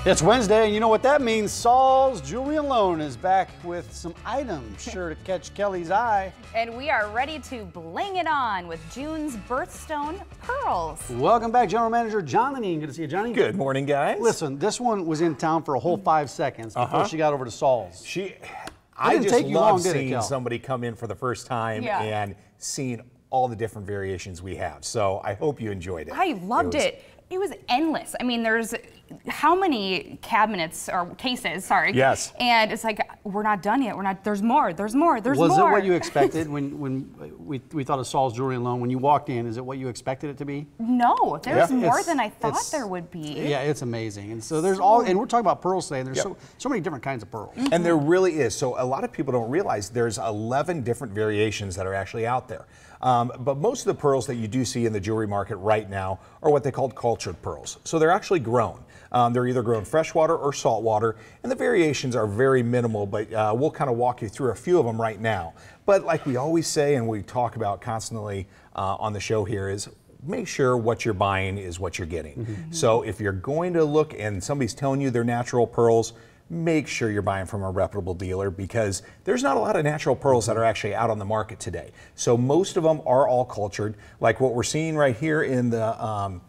It's Wednesday, and you know what that means. Saul's Jewelry and Loan is back with some items sure to catch Kelly's eye. And we are ready to bling it on with June's birthstone pearls. Welcome back, General Manager Johnny. Good to see you, Johnny. Good morning, guys. Listen, this one was in town for a whole 5 seconds before she got over to Saul's. I just love did it, seeing Kel? somebody come in for the first time and seeing all the different variations we have. So I hope you enjoyed it. I loved it. It was endless. I mean, there's how many cabinets or cases, sorry. Yes. And it's like, we're not done yet. We're not, there's more, there's more. Was it what you expected when we thought of Saul's Jewelry and Loan? When you walked in, is it what you expected it to be? No, there's more than I thought there would be. Yeah, it's amazing. And so there's and we're talking about pearls today, and there's so many different kinds of pearls. And there really is. So a lot of people don't realize there's 11 different variations that are actually out there. But most of the pearls that you do see in the jewelry market right now are what they call cultured pearls. So they're actually grown. They're either grown freshwater or saltwater, and the variations are very minimal, but we'll kind of walk you through a few of them right now. But like we always say, and we talk about constantly on the show here, is make sure what you're buying is what you're getting. So if you're going to look and somebody's telling you they're natural pearls, make sure you're buying from a reputable dealer, because there's not a lot of natural pearls that are actually out on the market today. So most of them are all cultured. Like what we're seeing right here in the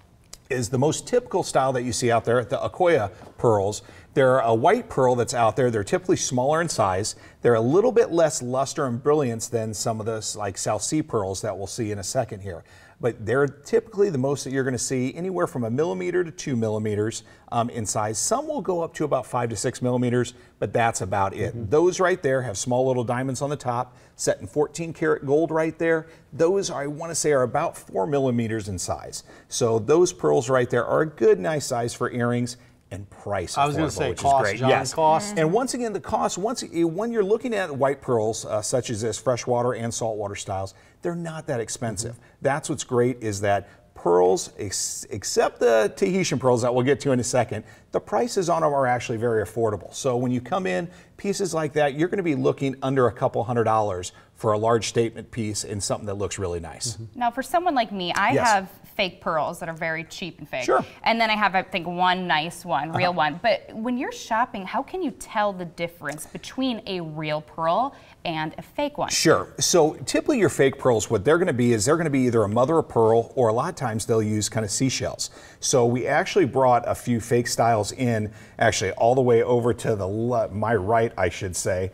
is the most typical style that you see out there, the Akoya pearls. They're a white pearl that's out there. They're typically smaller in size. They're a little bit less luster and brilliance than some of the like South Sea pearls that we'll see in a second here. But they're typically the most that you're going to see, anywhere from 1 millimeter to 2 millimeters in size. Some will go up to about 5 to 6 millimeters, but that's about it. Those right there have small little diamonds on the top, set in 14 karat gold right there. Those, I want to say, are about 4 millimeters in size. So those pearls right there are a good, nice size for earrings. And price. I was going to say which cost, is great. John, Yes. cost. And once again, the cost, when you're looking at white pearls, such as this, freshwater and saltwater styles, they're not that expensive. That's what's great, is that pearls, except the Tahitian pearls that we'll get to in a second, the prices on them are actually very affordable. So when you come in, pieces like that, you're going to be looking under a couple $100 for a large statement piece and something that looks really nice. Now, for someone like me, I have fake pearls that are very cheap and fake. Sure. And then I have, I think, one nice one, real one. But when you're shopping, how can you tell the difference between a real pearl and a fake one? Sure. So typically your fake pearls, what they're going to be is they're going to be either a mother of pearl, or a lot of times they'll use kind of seashells. So we actually brought a few fake styles in, actually all the way over to the my right, I should say.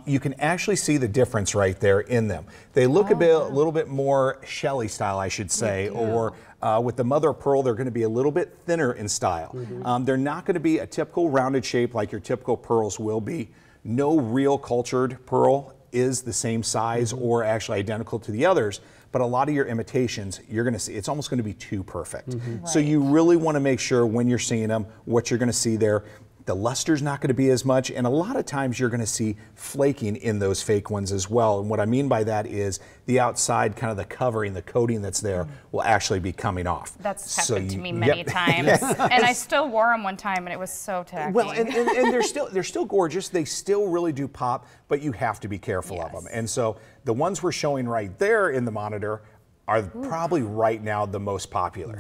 You can actually see the difference right there in them. They look a little bit more Shelly style, I should say, or with the mother of pearl, they're going to be a little bit thinner in style. They're not going to be a typical rounded shape like your typical pearls will be. No real cultured pearl is the same size or actually identical to the others, but a lot of your imitations, you're going to see, it's almost going to be too perfect. So you really want to make sure when you're seeing them, what you're going to see there. The luster's not going to be as much, and a lot of times you're going to see flaking in those fake ones as well. And what I mean by that is the outside, kind of the covering, the coating that's there, will actually be coming off. That's happened to me many times, and I still wore them one time, and it was so tacky. Well, and they're still gorgeous. They still really do pop, but you have to be careful of them. And so the ones we're showing right there in the monitor are probably right now the most popular.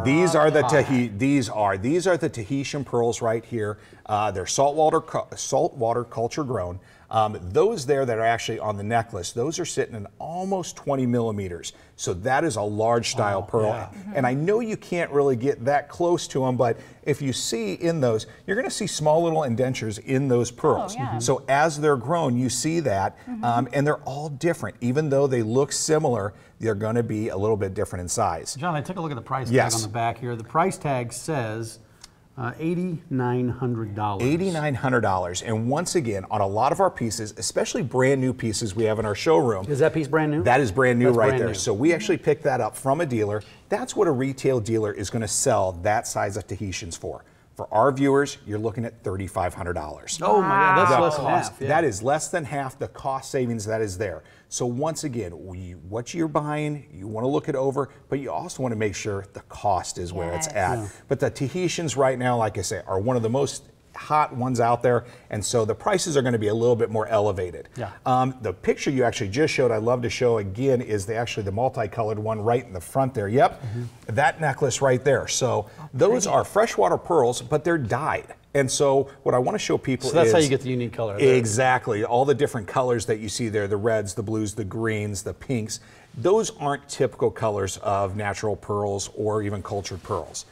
These are the Tahitian pearls right here. They're saltwater culture grown. Those there that are actually on the necklace, those are sitting in almost 20 millimeters. So that is a large style pearl. And I know you can't really get that close to them, but if you see in those, you're going to see small little indentures in those pearls. So as they're grown, you see that, and they're all different. Even though they look similar, they're going to be a little bit different in size. John, I took a look at the price tag on the back here. The price tag says $8,900. $8,900. And once again, on a lot of our pieces, especially brand new pieces we have in our showroom. Is that piece brand new? That is brand new. That's right brand there. New. So we actually picked that up from a dealer. That's what a retail dealer is going to sell that size of Tahitians for. For our viewers, you're looking at $3,500. Oh my God, that's less than half. That is less than half the cost savings that is there. So once again, what you're buying, you want to look it over, but you also want to make sure the cost is where it's at. But the Tahitians right now, like I say, are one of the most hot ones out there, and so the prices are going to be a little bit more elevated. Yeah. The picture you actually just showed, I love to show again, is actually the multicolored one right in the front there. Yep, that necklace right there. So those are freshwater pearls, but they're dyed. And so what I want to show people is... So that's how you get the unique color. Exactly. All the different colors that you see there, the reds, the blues, the greens, the pinks, those aren't typical colors of natural pearls or even cultured pearls.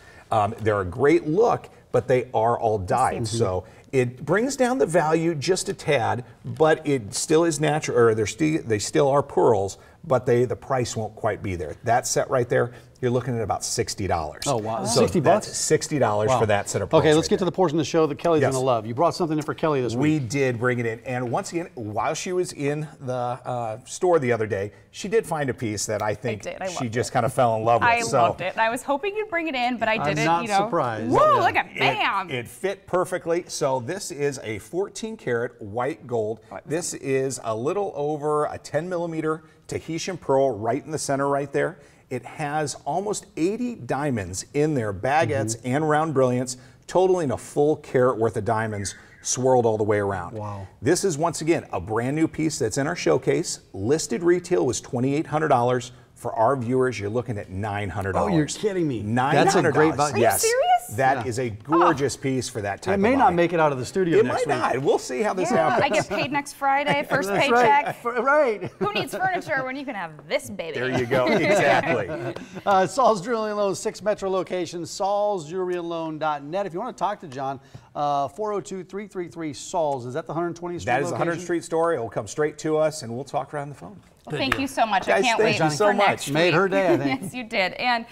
They're a great look, but they are all dyed. So it brings down the value just a tad, but it still is natural, or they still are pearls, but the price won't quite be there. That set right there, you're looking at about $60. Oh, wow. So 60 bucks? That's $60 for that set of pearls. Okay, let's right get to the portion of the show that Kelly's Yes. going to love. You brought something in for Kelly this week. We did bring it in, and once again, while she was in the store the other day, she did find a piece that I think she just kind of fell in love with. I loved it. I was hoping you'd bring it in, but I didn't. I'm not surprised. Whoa, Yeah. look at bam! It fit perfectly. So this is a 14-karat white gold. This is a little over a 10-millimeter Tahitian pearl right in the center right there. It has almost 80 diamonds in there, baguettes and round brilliants, totaling a full carat worth of diamonds swirled all the way around. Wow. This is, once again, a brand new piece that's in our showcase. Listed retail was $2,800. For our viewers, you're looking at $900. Oh, you're kidding me. $900. That's a great value. Are you serious? That is a gorgeous piece for that type It may of not body. make it out of the studio It next might week. not. We'll see how this Yeah, happens. I get paid next Friday, first That's paycheck. right. Who needs furniture when you can have this baby? There you go. Exactly. Saul's Jewelry and Loan, 6 metro locations, saulsjewelryandloan.net. If you want to talk to John, 402-333-SAULS. Is that the 120th Street That is the location? 100th Street store. It will come straight to us, and we'll talk around the phone. Well, thank you so much. Guys, I can't thank wait you for so next much. Made week. her day, I think. Yes, you did. And